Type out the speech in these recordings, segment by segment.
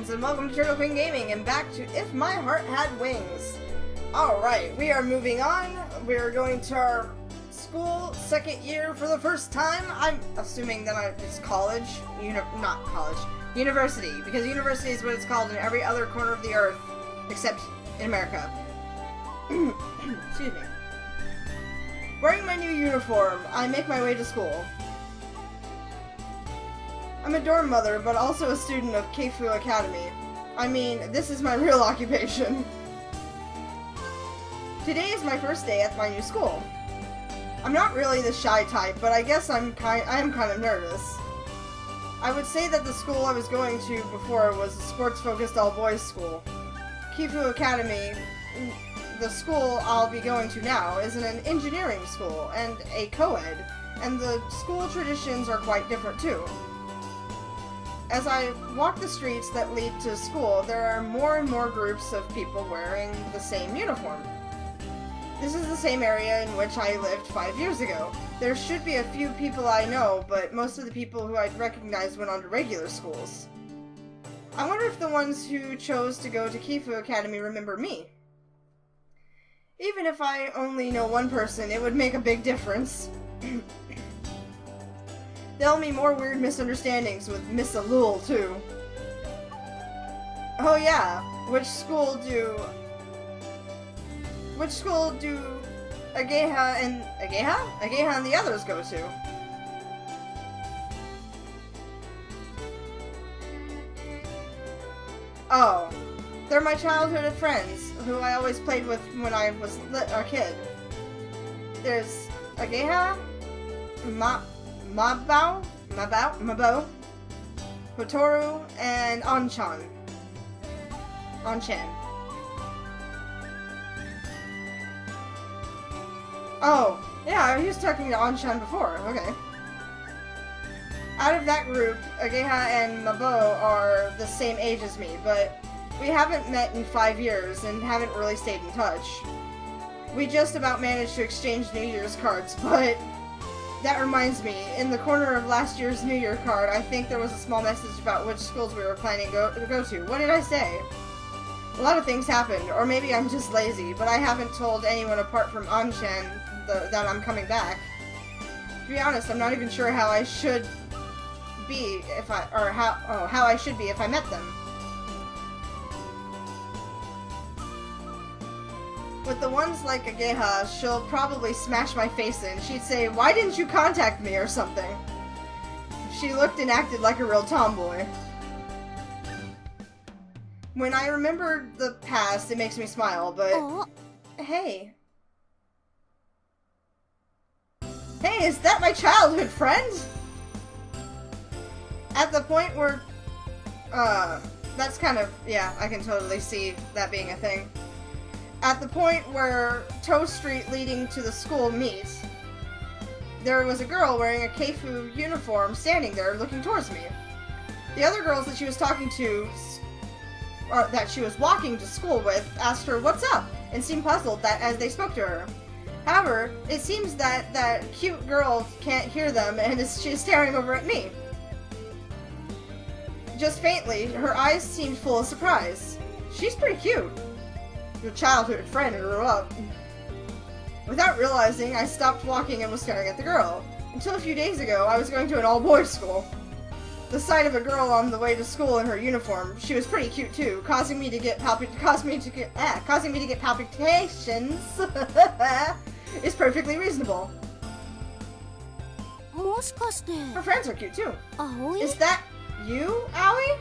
friends, and welcome to TurtleQueenGaming, and back to If My Heart Had Wings. Alright, we are moving on. We are going to our school, second year for the first time. I'm assuming that it's college. Not college. University, because university is what it's called in every other corner of the earth, except in America. Excuse me. Wearing my new uniform, I make my way to school. I'm a dorm mother, but also a student of Keifu Academy. I mean, this is my real occupation. Today is my first day at my new school. I'm not really the shy type, but I guess I am kind of nervous. I would say that the school I was going to before was a sports-focused all-boys school. Keifu Academy, the school I'll be going to now, is an engineering school and a co-ed, and the school traditions are quite different too. As I walk the streets that lead to school, there are more and more groups of people wearing the same uniform. This is the same area in which I lived 5 years ago. There should be a few people I know, but most of the people who I'd recognize went on to regular schools. I wonder if the ones who chose to go to Keifu Academy remember me. Even if I only know one person, it would make a big difference. There'll be more weird misunderstandings with Miss Alul, too. Oh yeah, which school do Ageha and the others go to? Oh, they're my childhood friends, who I always played with when I was a kid. There's Ageha, Mabo, Hotoru, and Anchan. Oh, yeah, he was talking to Anchan before, okay. Out of that group, Ageha and Mabo are the same age as me, but we haven't met in 5 years and haven't really stayed in touch. We just about managed to exchange New Year's cards, but that reminds me, in the corner of last year's New Year card, I think there was a small message about which schools we were planning to go to. What did I say? A lot of things happened, or maybe I'm just lazy, but I haven't told anyone apart from Anchan that I'm coming back. To be honest, I'm not even sure how I should be how I should be if I met them. With the ones like Ageha, she'll probably smash my face in. She'd say, "Why didn't you contact me?" or something. She looked and acted like a real tomboy. When I remember the past, it makes me smile, but... Hey. Hey, is that my childhood friend? At the point where... that's kind of... Yeah, I can totally see that being a thing. At the point where Toe Street leading to the school meets, there was a girl wearing a Keifu uniform standing there looking towards me. The other girls that she was talking to, or that she was walking to school with, asked her, "What's up?" and seemed puzzled as they spoke to her. However, it seems that that cute girl can't hear them and she's staring over at me. Just faintly, her eyes seemed full of surprise. She's pretty cute. Your childhood friend grew up. Without realizing, I stopped walking and was staring at the girl. Until a few days ago, I was going to an all-boys school. The sight of a girl on the way to school in her uniform, she was pretty cute too, causing me to get palpitations, is perfectly reasonable. Her friends are cute too. Is that you, Aoi?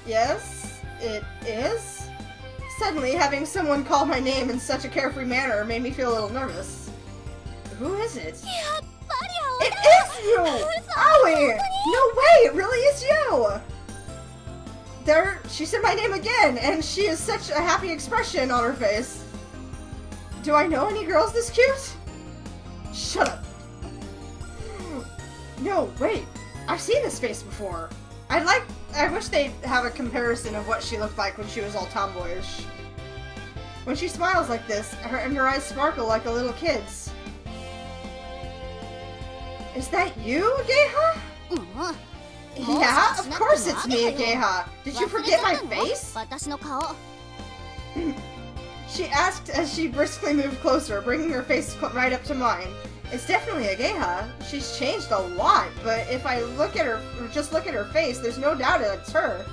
Yes, it is. Suddenly, having someone call my name in such a carefree manner made me feel a little nervous. Who is it? It is you! Aoi! No way! It really is you! She said my name again, and she has such a happy expression on her face. Do I know any girls this cute? Shut up. No, wait. I've seen this face before. I wish they'd have a comparison of what she looked like when she was all tomboyish. When she smiles like this, her eyes sparkle like a little kid's. Is that you, Ageha? Yeah, of course it's me, Geha. Did you forget my face? She asked as she briskly moved closer, bringing her face right up to mine. It's definitely a Geha. She's changed a lot, but if I look at her, or just look at her face, there's no doubt it's her.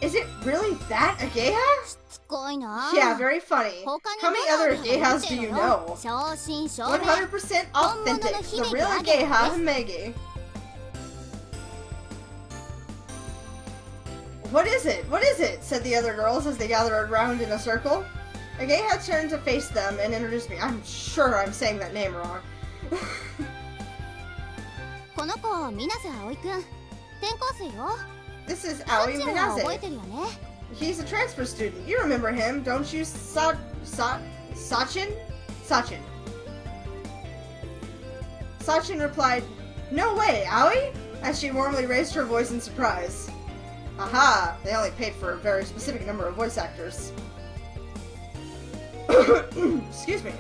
Is it really that a Geha? Yeah, very funny. How many other Gehas do you know? 100% authentic. The real Geha Himegi. What is it? What is it? Said the other girls as they gathered around in a circle. A Geha turned to face them and introduced me. I'm sure I'm saying that name wrong. This is Aoi Minaze. He's a transfer student. You remember him, don't you, Sachin? Sachin. Sachin replied, "No way, Aoi?" as she warmly raised her voice in surprise. Aha! They only paid for a very specific number of voice actors. Excuse me.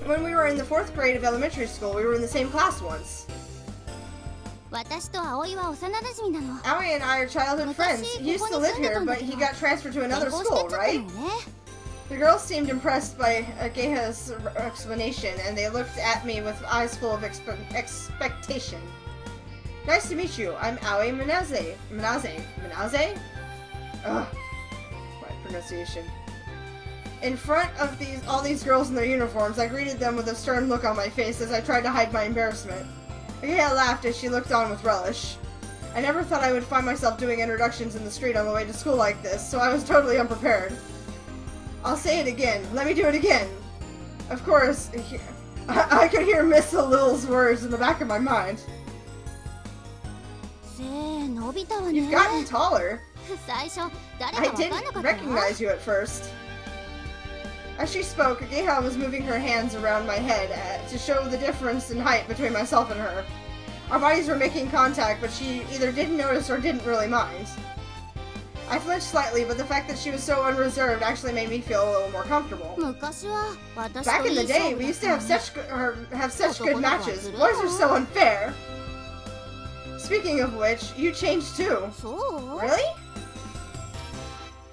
When we were in the 4th grade of elementary school, we were in the same class once. Aoi and I are childhood friends. He used to live here, but he got transferred to another school, right? The girls seemed impressed by Geha's explanation, and they looked at me with eyes full of expectation. Nice to meet you. I'm Aoi Minaze. Minaze? Ugh. My pronunciation. In front of all these girls in their uniforms, I greeted them with a stern look on my face as I tried to hide my embarrassment. Geha laughed as she looked on with relish. I never thought I would find myself doing introductions in the street on the way to school like this, so I was totally unprepared. I'll say it again. Let me do it again. Of course, I could hear Miss Lil's words in the back of my mind. You've gotten taller. I didn't recognize you at first. As she spoke, Geha was moving her hands around my head to show the difference in height between myself and her. Our bodies were making contact, but she either didn't notice or didn't really mind. I flinched slightly, but the fact that she was so unreserved actually made me feel a little more comfortable. Back in the day, we used to have such good matches. Boys are so unfair. Speaking of which, you changed too. Really?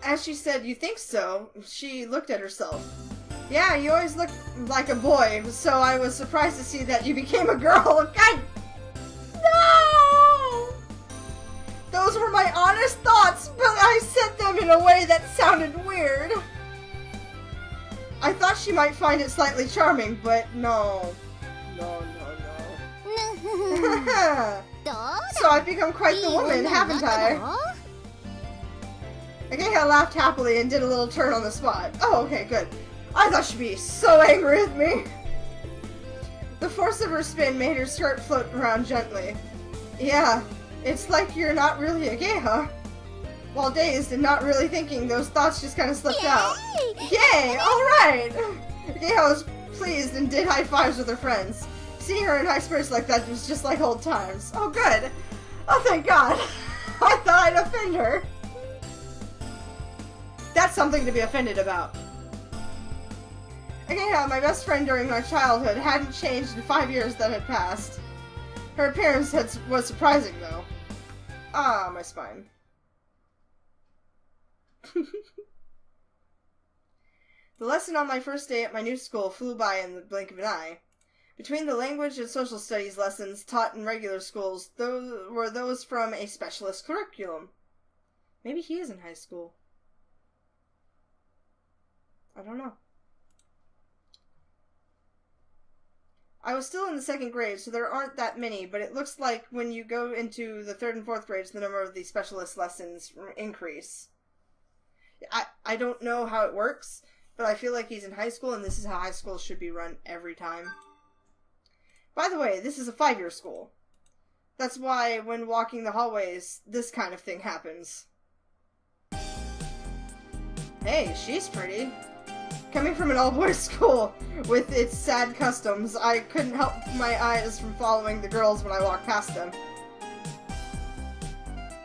As she said, "You think so?" she looked at herself. Yeah, you always looked like a boy, so I was surprised to see that you became a girl. God! No! Those were my honest thoughts, but I said them in a way that sounded weird. I thought she might find it slightly charming, but no. No. So I've become quite the woman, haven't I? Geha laughed happily and did a little turn on the spot. Oh, okay, good. I thought she'd be so angry with me. The force of her spin made her skirt float around gently. Yeah, it's like you're not really a Geha. While dazed and not really thinking, those thoughts just kind of slipped out. Yay! Alright! Geha was pleased and did high fives with her friends. Seeing her in high spirits like that was just like old times. Oh, good. Oh, thank God. I thought I'd offend her. That's something to be offended about. Geha, my best friend during my childhood, hadn't changed in 5 years that had passed. Her appearance was surprising, though. Ah, my spine. The lesson on my first day at my new school flew by in the blink of an eye. Between the language and social studies lessons taught in regular schools, those from a specialist curriculum. Maybe he is in high school. I don't know. I was still in the 2nd grade, so there aren't that many, but it looks like when you go into the 3rd and 4th grades, the number of the specialist lessons increase. I don't know how it works, but I feel like he's in high school, and this is how high schools should be run every time. By the way, this is a 5-year school. That's why, when walking the hallways, this kind of thing happens. Hey, she's pretty. Coming from an all-boys school with its sad customs, I couldn't help my eyes from following the girls when I walked past them.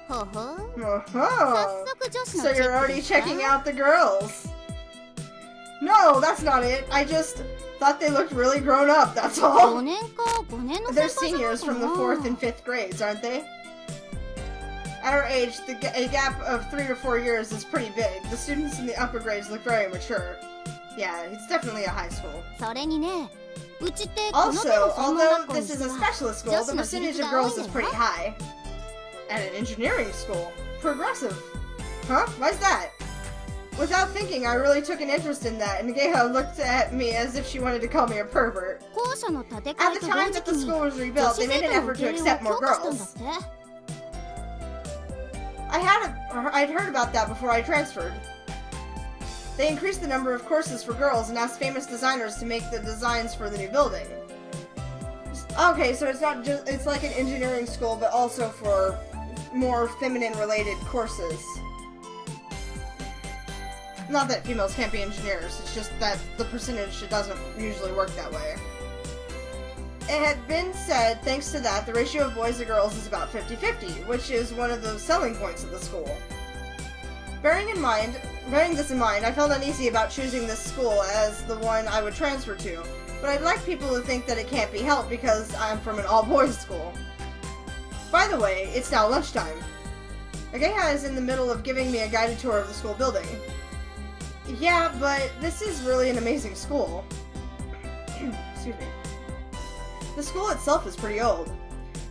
Oh, so you're already checking out the girls. No, that's not it. I just thought they looked really grown up, that's all. They're seniors from the 4th and 5th grades, aren't they? At our age, a gap of 3 to 4 years is pretty big. The students in the upper grades look very mature. Yeah, it's definitely a high school. Also, although this is a specialist school, the percentage of girls is pretty high. At an engineering school. Progressive. Huh? Why's that? Without thinking, I really took an interest in that, and Geha looked at me as if she wanted to call me a pervert. At the time that the school was rebuilt, they made an effort to accept more girls. I'd heard about that before I transferred. They increased the number of courses for girls and asked famous designers to make the designs for the new building. Okay, so it's not just, it's like an engineering school, but also for more feminine-related courses. Not that females can't be engineers, it's just that the percentage doesn't usually work that way. It had been said, thanks to that, the ratio of boys to girls is about 50-50, which is one of the selling points of the school. Bearing this in mind, I felt uneasy about choosing this school as the one I would transfer to, but I'd like people to think that it can't be helped because I'm from an all-boys school. By the way, it's now lunchtime. Ageha is in the middle of giving me a guided tour of the school building. Yeah, but this is really an amazing school. Excuse me. The school itself is pretty old.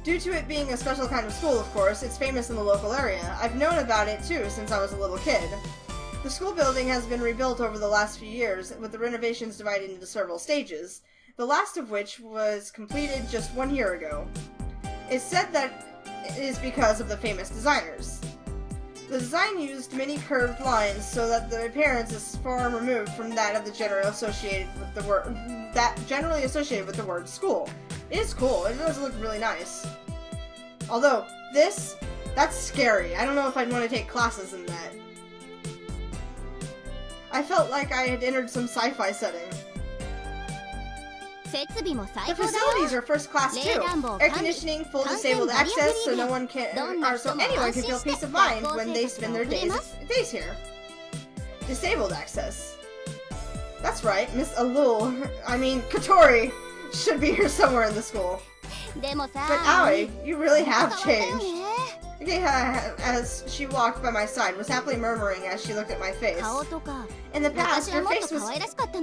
Due to it being a special kind of school, of course, it's famous in the local area. I've known about it too since I was a little kid. The school building has been rebuilt over the last few years, with the renovations divided into several stages, the last of which was completed just 1 year ago. It's said that it is because of the famous designers. The design used many curved lines so that the appearance is far removed from that of the generally associated with the word school. It is cool. It does look really nice. Although, that's scary. I don't know if I'd want to take classes in that. I felt like I had entered some sci-fi setting. The facilities are first class too. Air conditioning, full disabled access, so anyone can feel peace of mind when they spend their days here. Disabled access. That's right, Miss Katori should be here somewhere in the school. But Aoi, you really have changed. Geha, as she walked by my side, was happily murmuring as she looked at my face. In the past, your face was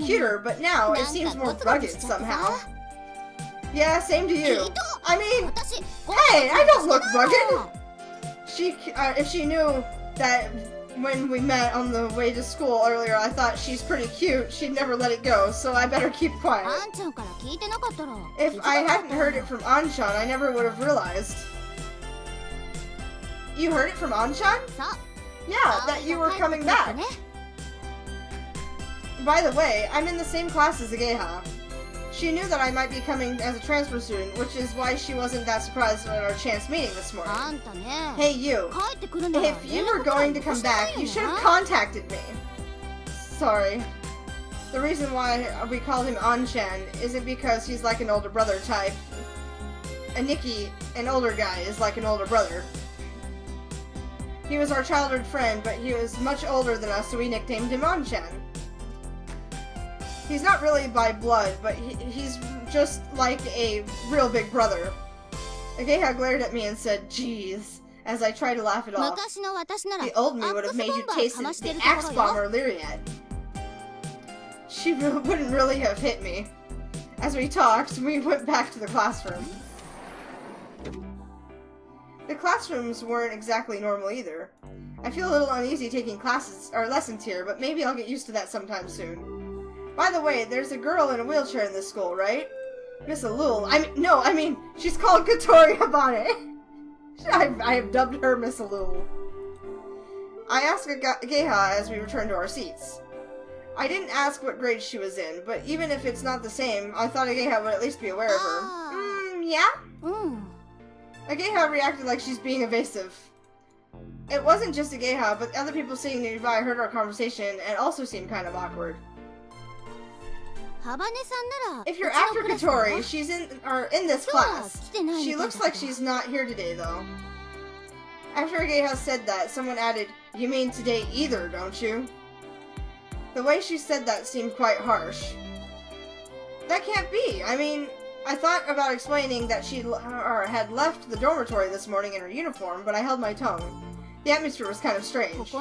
cuter, but now it seems more rugged somehow. Yeah, same to you. I mean, hey, I don't look rugged! If she knew that when we met on the way to school earlier, I thought she's pretty cute, she'd never let it go, so I better keep quiet. If I hadn't heard it from Anshan, I never would have realized. You heard it from Anshan? Yeah, that you were coming back. By the way, I'm in the same class as Ageha. She knew that I might be coming as a transfer student, which is why she wasn't that surprised at our chance meeting this morning. Hey you, if you were going to come back, you should have contacted me. Sorry. The reason why we called him Anshan isn't because he's like an older brother type. Nikki, an older guy, is like an older brother. He was our childhood friend, but he was much older than us, so we nicknamed him Anshan. He's not really by blood, but he's just like a real big brother. Ageha glared at me and said, "Jeez," as I tried to laugh it off. The old me would have made you taste the axe bomb or Lyriat. She wouldn't really have hit me. As we talked, we went back to the classroom. The classrooms weren't exactly normal either. I feel a little uneasy taking classes or lessons here, but maybe I'll get used to that sometime soon. By the way, there's a girl in a wheelchair in this school, right? Miss Alul. I mean, she's called Katori Habane. I have dubbed her Miss Alul. I asked Geha as we returned to our seats. I didn't ask what grade she was in, but even if it's not the same, I thought Geha would at least be aware of her. Yeah? Ageha reacted like she's being evasive. It wasn't just Ageha, but other people sitting nearby heard our conversation and also seemed kind of awkward. If you're after Katori, she's in this class. She looks like she's not here today, though. After Ageha said that, someone added, "You mean today either, don't you?" The way she said that seemed quite harsh. That can't be. I mean, I thought about explaining that she had left the dormitory this morning in her uniform, but I held my tongue. The atmosphere was kind of strange.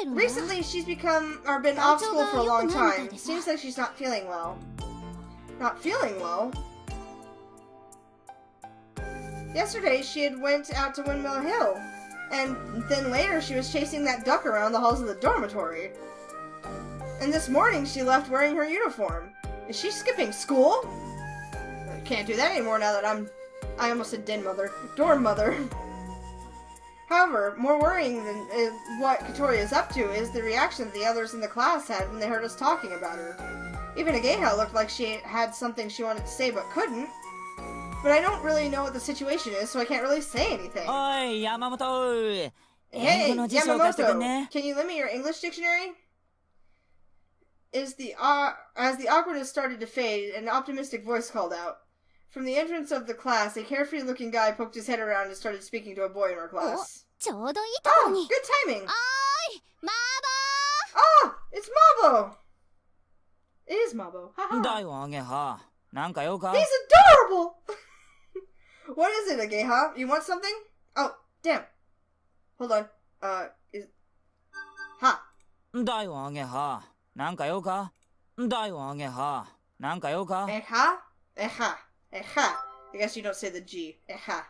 Recently, she's been off school for a long time. Seems like she's not feeling well. Not feeling well? Yesterday, she had went out to Windmill Hill, and then later she was chasing that duck around the halls of the dormitory. And this morning, she left wearing her uniform. Is she skipping school? I can't do that anymore now that I almost said dorm mother. However, more worrying than what Katori is up to is the reaction that the others in the class had when they heard us talking about her. Even Ageha looked like she had something she wanted to say but couldn't. But I don't really know what the situation is, so I can't really say anything. Oi, Yamamoto! Hey, Yamamoto! Can you lend me your English dictionary? As the awkwardness started to fade, an optimistic voice called out. From the entrance of the class, a carefree-looking guy poked his head around and started speaking to a boy in our class. Oh, good timing! Oh, it's Mabo! It is Mabo. Haha. He's adorable! What is it, Ageha? You want something? Oh, damn. Hold on. Ha. Eha. I guess you don't say the G. Eha.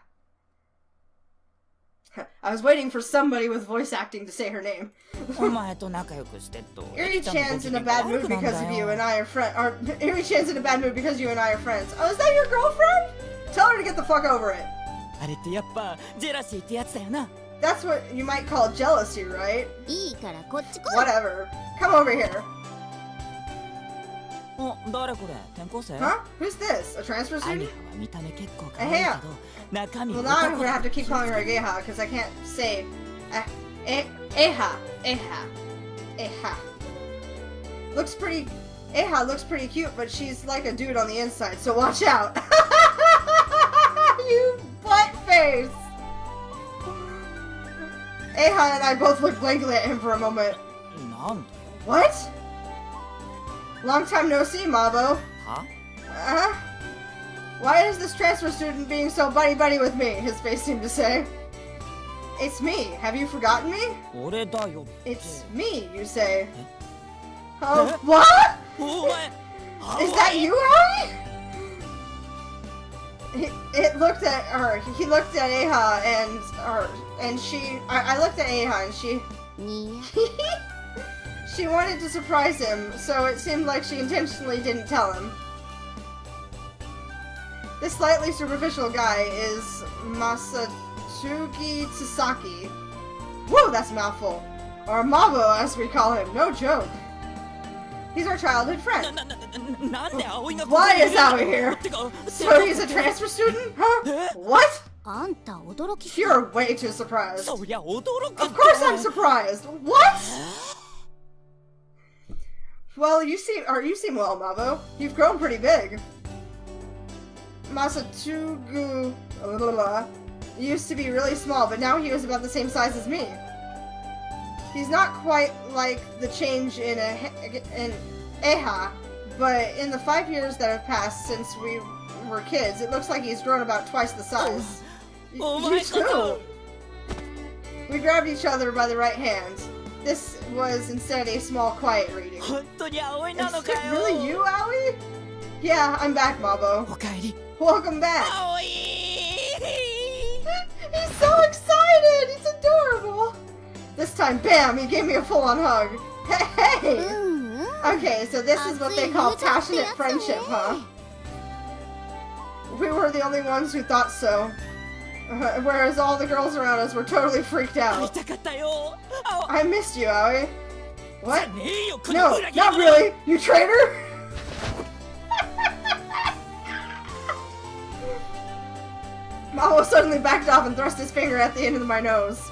I was waiting for somebody with voice acting to say her name. Eri-chan's in a bad mood because of you and I are friends. Or Eri-chan's in a bad mood because you and I are friends. Oh, is that your girlfriend? Tell her to get the fuck over it. That's what you might call jealousy, right? Whatever. Come over here. Huh? Who's this? A transfer student? Ageha. Well, now I'm gonna have to keep calling her Ageha because I can't say Eha. Eha looks pretty cute, but she's like a dude on the inside, so watch out. You butt face. Eha and I both looked blankly at him for a moment. What? Long time no see, Mabo. Huh? Why is this transfer student being so buddy-buddy with me? His face seemed to say. It's me. Have you forgotten me? It's me, you say. Oh, what? Is that you, Harry? It looked at her. He looked at Eha and she. I looked at Eha and she. She wanted to surprise him, so it seemed like she intentionally didn't tell him. This slightly superficial guy is Masatsugi Tsusaki. Whoa, that's a mouthful. Or Mabo, as we call him. No joke. He's our childhood friend. Why is Aoi here? So he's a transfer student? Huh? What? You're way too surprised. Of course I'm surprised. What? Well, you seem well, Mabo. You've grown pretty big. Masatsugu used to be really small, but now he was about the same size as me. He's not quite like the change in Eha, but in the 5 years that have passed since we were kids, it looks like he's grown about twice the size. You too! We grabbed each other by the right hand. This was instead a small, quiet reading. Is it really you, Aoi? Yeah, I'm back, Mabo. Welcome back! He's so excited! It's adorable! This time, bam! He gave me a full-on hug. Hey! Okay, so this is what they call passionate friendship, huh? We were the only ones who thought so. Whereas all the girls around us were totally freaked out. I missed you, Aoi. What? No, not really! You traitor! Mabo suddenly backed off and thrust his finger at the end of my nose.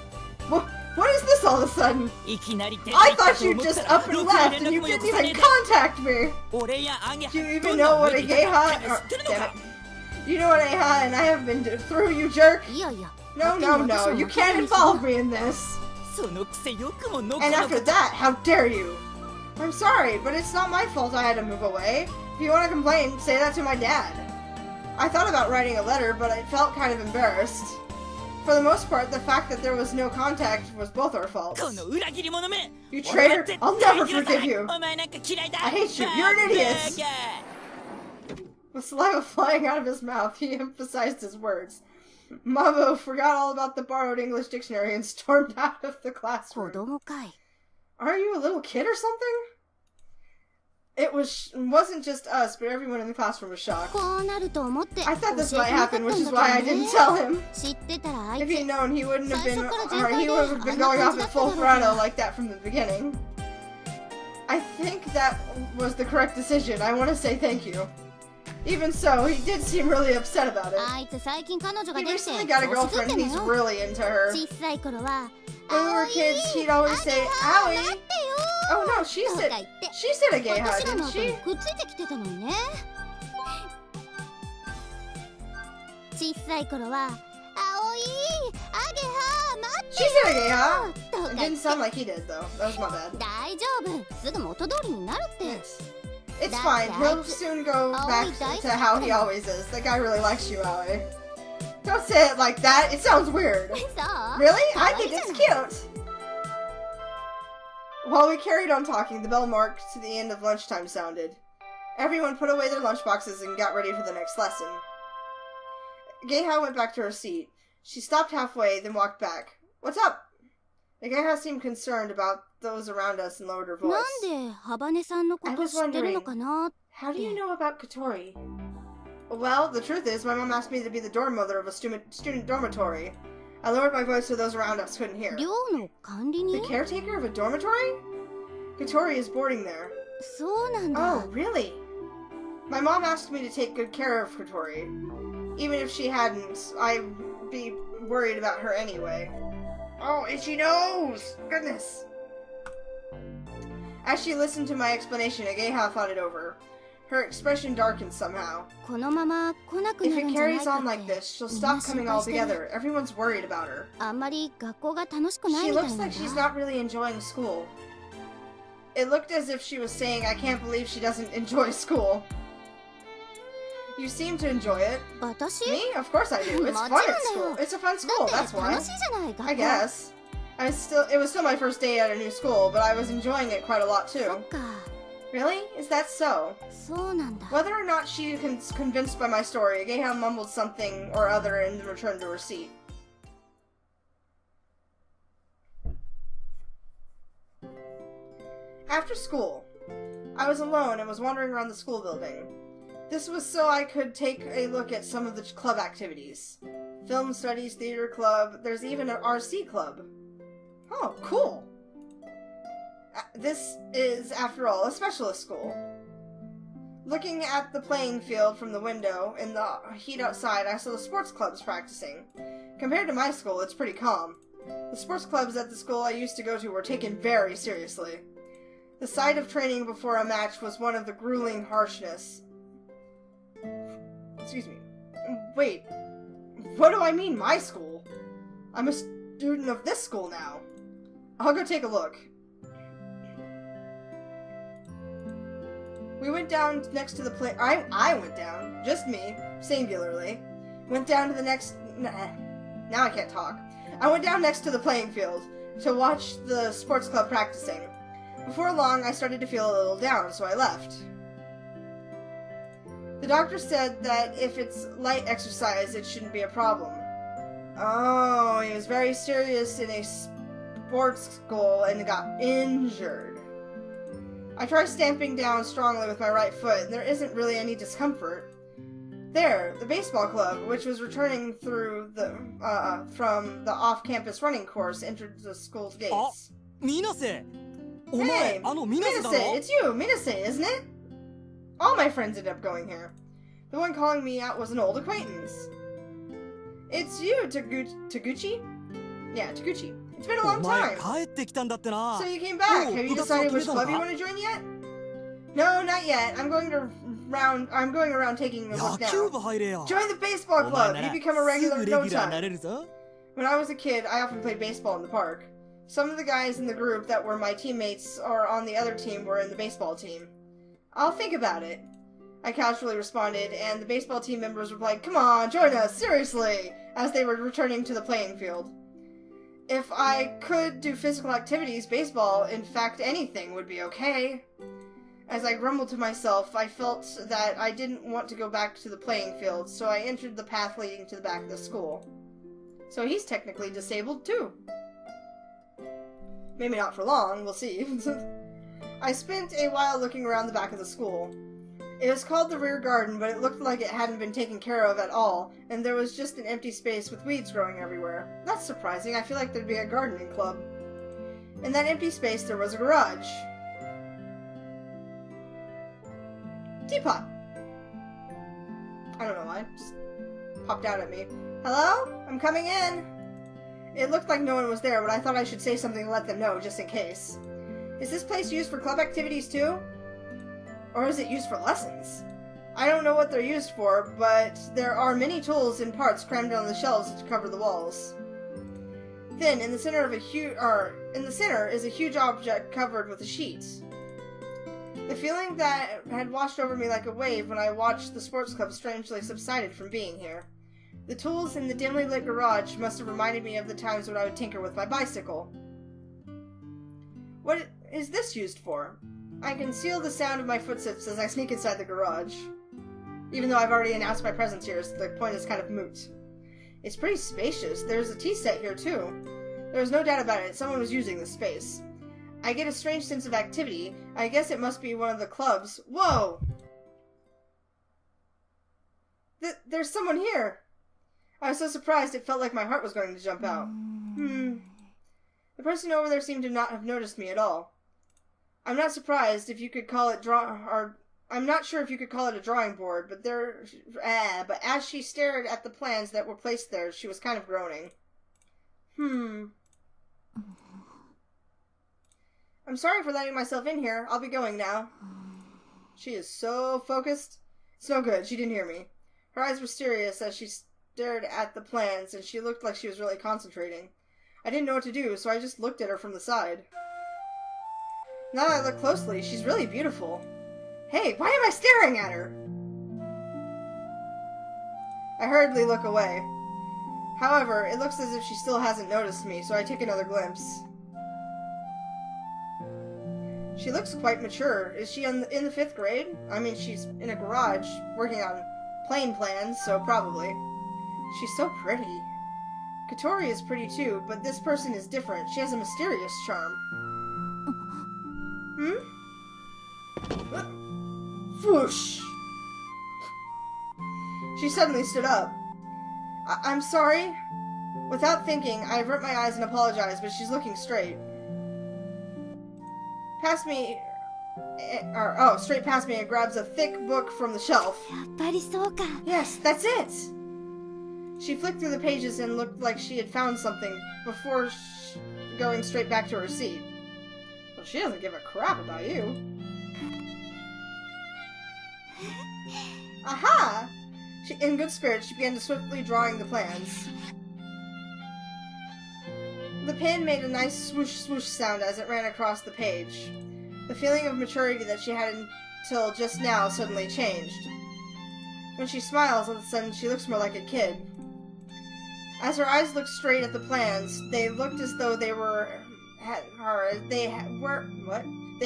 What is this all of a sudden? I thought you just up and left and you didn't even contact me! Do you even know what Ageha... damn it. Do you know what Ageha and I have been through, you jerk? No, you can't involve me in this! And after that, how dare you? I'm sorry, but it's not my fault I had to move away. If you want to complain, say that to my dad. I thought about writing a letter, but I felt kind of embarrassed. For the most part, the fact that there was no contact was both our faults. You traitor! I'll never forgive you! I hate you! You're an idiot! With saliva flying out of his mouth, he emphasized his words. Mavo forgot all about the borrowed English dictionary and stormed out of the classroom. Are you a little kid or something? It wasn't just us, but everyone in the classroom was shocked. I thought this might happen, which is why I didn't tell him. If he'd known, he wouldn't have been, or he would have been going off at full throttle like that from the beginning. I think that was the correct decision. I want to say thank you. Even so, he did seem really upset about it. He recently got a girlfriend and he's really into her. When we were kids, he'd always say, "Owie!" Oh no, she said a gay ha, didn't she? She said a gay ha. It didn't sound like he did though. That was my bad. It's fine. He'll soon go back to how he always is. That guy really likes you, Aoi. Don't say it like that. It sounds weird. Really? I think it's cute. While we carried on talking, the bell marked to the end of lunchtime sounded. Everyone put away their lunchboxes and got ready for the next lesson. Geha went back to her seat. She stopped halfway, then walked back. What's up? Geha seemed concerned about those around us and lowered her voice. I was wondering, how do you know about Katori? Well, the truth is, my mom asked me to be the dorm mother of a student dormitory. I lowered my voice so those around us couldn't hear. The caretaker of a dormitory? Katori is boarding there. Oh, really? My mom asked me to take good care of Katori. Even if she hadn't, I'd be worried about her anyway. Oh, itchy nose! Goodness! As she listened to my explanation, Ageha thought it over. Her expression darkened somehow. If it carries on like this, she'll stop coming altogether. Everyone's worried about her. She looks like she's not really enjoying school. It looked as if she was saying, I can't believe she doesn't enjoy school. You seem to enjoy it. Me? Of course I do. It's fun at school. It's a fun school, that's why. I guess. It was still my first day at a new school, but I was enjoying it quite a lot too. Really? Is that so? Whether or not she is convinced by my story, Geha mumbled something or other and returned to her seat. After school, I was alone and was wandering around the school building. This was so I could take a look at some of the club activities. Film studies, theater club, there's even an RC club. Oh, cool! This is, after all, a specialist school. Looking at the playing field from the window in the heat outside, I saw the sports clubs practicing. Compared to my school, it's pretty calm. The sports clubs at the school I used to go to were taken very seriously. The sight of training before a match was one of the grueling harshness. Excuse me. Wait. What do I mean, my school? I'm a student of this school now. I'll go take a look. We went down next to the play. I went down. Just me. Singularly. Went down to the next. Now I can't talk. I went down next to the playing field to watch the sports club practicing. Before long, I started to feel a little down, so I left. The doctor said that if it's light exercise, it shouldn't be a problem. Oh, he was very serious in a sports school and got injured. I tried stamping down strongly with my right foot, and there isn't really any discomfort. There, the baseball club, which was returning through the from the off-campus running course, entered the school's gates. Minase! Hey, Minase, it's you, Minase, isn't it? All my friends ended up going here. The one calling me out was an old acquaintance. It's you, Taguchi? Yeah, Taguchi. It's been a long time. So you came back. Have you decided which club you want to join yet? No, not yet. I'm going around taking a look now. Join the baseball club. You become a regular in no time. When I was a kid, I often played baseball in the park. Some of the guys in the group that were my teammates or on the other team were in the baseball team. I'll think about it. I casually responded, and the baseball team members replied, "Come on, join us, seriously," as they were returning to the playing field. If I could do physical activities, baseball, in fact anything, would be okay. As I grumbled to myself, I felt that I didn't want to go back to the playing field, so I entered the path leading to the back of the school. So he's technically disabled too. Maybe not for long, we'll see. I spent a while looking around the back of the school. It was called the rear garden, but it looked like it hadn't been taken care of at all, and there was just an empty space with weeds growing everywhere. That's surprising. I feel like there'd be a gardening club. In that empty space, there was a garage. Teapot. I don't know why. It just popped out at me. Hello? I'm coming in. It looked like no one was there, but I thought I should say something to let them know, just in case. Is this place used for club activities too? Or is it used for lessons? I don't know what they're used for, but there are many tools and parts crammed on the shelves to cover the walls. Then, in the center is a huge object covered with a sheet. The feeling that had washed over me like a wave when I watched the sports club strangely subsided from being here. The tools in the dimly lit garage must have reminded me of the times when I would tinker with my bicycle. What is this used for? I conceal the sound of my footsteps as I sneak inside the garage. Even though I've already announced my presence here, so the point is kind of moot. It's pretty spacious. There's a tea set here, too. There's no doubt about it. Someone was using this space. I get a strange sense of activity. I guess it must be one of the clubs. Whoa! There's someone here! I was so surprised it felt like my heart was going to jump out. The person over there seemed to not have noticed me at all. I'm not surprised if you could call it I'm not sure if you could call it a drawing board, but as she stared at the plans that were placed there, she was kind of groaning. I'm sorry for letting myself in here. I'll be going now. She is so focused. It's no good. She didn't hear me. Her eyes were serious as she stared at the plans, and she looked like she was really concentrating. I didn't know what to do, so I just looked at her from the side. Now that I look closely, she's really beautiful. Hey, why am I staring at her? I hurriedly look away. However, it looks as if she still hasn't noticed me, so I take another glimpse. She looks quite mature. Is she in the 5th grade? I mean, she's in a garage, working on plane plans, so probably. She's so pretty. Katori is pretty too, but this person is different. She has a mysterious charm. Whoosh! She suddenly stood up. I'm sorry? Without thinking, I avert my eyes and apologize, but she's looking straight. Straight past me and grabs a thick book from the shelf. Yes, that's it! She flicked through the pages and looked like she had found something before going straight back to her seat. Well, she doesn't give a crap about you. Aha! In good spirits, she began to swiftly drawing the plans. The pen made a nice swoosh swoosh sound as it ran across the page. The feeling of maturity that she had until just now suddenly changed. When she smiles, all of a sudden she looks more like a kid. As her eyes looked straight at the plans, they looked as though they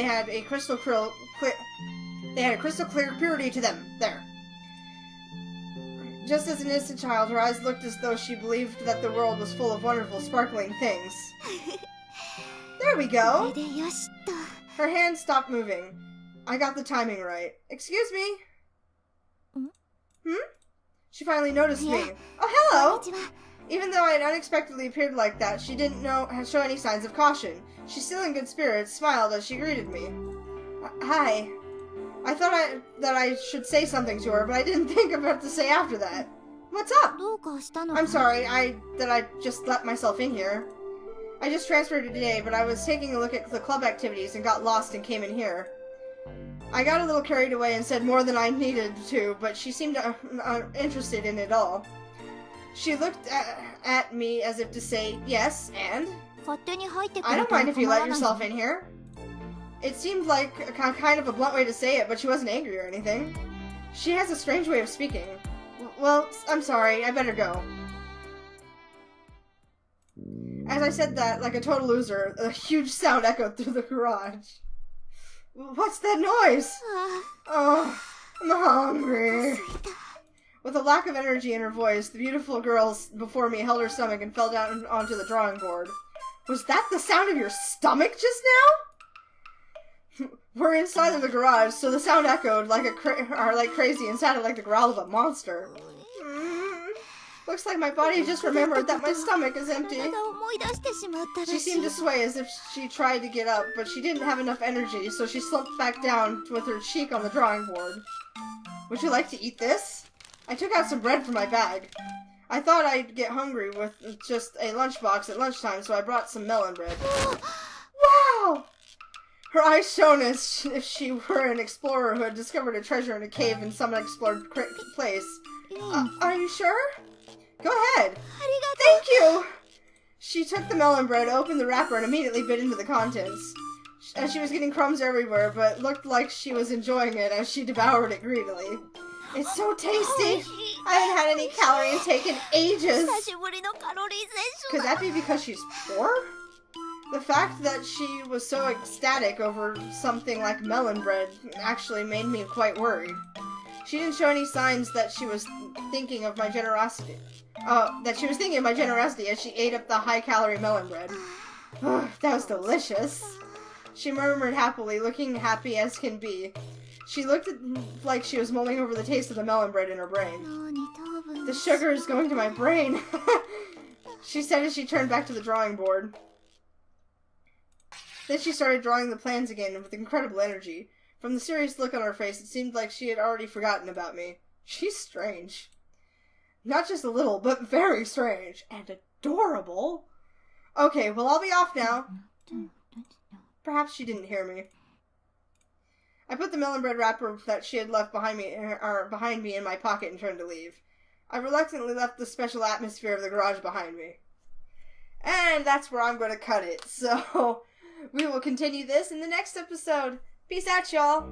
had a crystal clear purity to them. There. Just as an innocent child, her eyes looked as though she believed that the world was full of wonderful, sparkling things. There we go! Her hand stopped moving. I got the timing right. Excuse me? She finally noticed me. Oh, hello! Even though I had unexpectedly appeared like that, she didn't show any signs of caution. She, still in good spirits, smiled as she greeted me. Hi. I thought that I should say something to her, but I didn't think of what to say after that. What's up? I'm sorry, that I just let myself in here. I just transferred today, but I was taking a look at the club activities and got lost and came in here. I got a little carried away and said more than I needed to, but she seemed interested in it all. She looked at me as if to say, yes, and? I don't mind if you let yourself in here. It seemed like a kind of a blunt way to say it, but she wasn't angry or anything. She has a strange way of speaking. Well, I'm sorry, I better go. As I said that, like a total loser, a huge sound echoed through the garage. What's that noise? Oh, I'm hungry. With a lack of energy in her voice, the beautiful girl before me held her stomach and fell down onto the drawing board. Was that the sound of your stomach just now? We're inside of the garage, so the sound echoed like crazy and sounded like the growl of a monster. Looks like my body just remembered that my stomach is empty. She seemed to sway as if she tried to get up, but she didn't have enough energy, so she slumped back down with her cheek on the drawing board. Would you like to eat this? I took out some bread from my bag. I thought I'd get hungry with just a lunchbox at lunchtime, so I brought some melon bread. Wow! Her eyes shone as if she were an explorer who had discovered a treasure in a cave in some unexplored place. Are you sure? Go ahead. Thank you! She took the melon bread, opened the wrapper, and immediately bit into the contents. And she was getting crumbs everywhere, but looked like she was enjoying it as she devoured it greedily. It's so tasty! I haven't had any calorie intake in ages! Could that be because she's poor? The fact that she was so ecstatic over something like melon bread actually made me quite worried. She didn't show any signs that she was thinking of my generosity. As she ate up the high-calorie melon bread. That was delicious. She murmured happily, looking happy as can be. She looked like she was mulling over the taste of the melon bread in her brain. The sugar is going to my brain, she said as she turned back to the drawing board. Then she started drawing the plans again with incredible energy. From the serious look on her face, it seemed like she had already forgotten about me. She's strange. Not just a little, but very strange. And adorable. Okay, well, I'll be off now. Perhaps she didn't hear me. I put the melon bread wrapper that she had left behind me in my pocket and turned to leave. I reluctantly left the special atmosphere of the garage behind me. And that's where I'm going to cut it. So, we will continue this in the next episode. Peace out, y'all.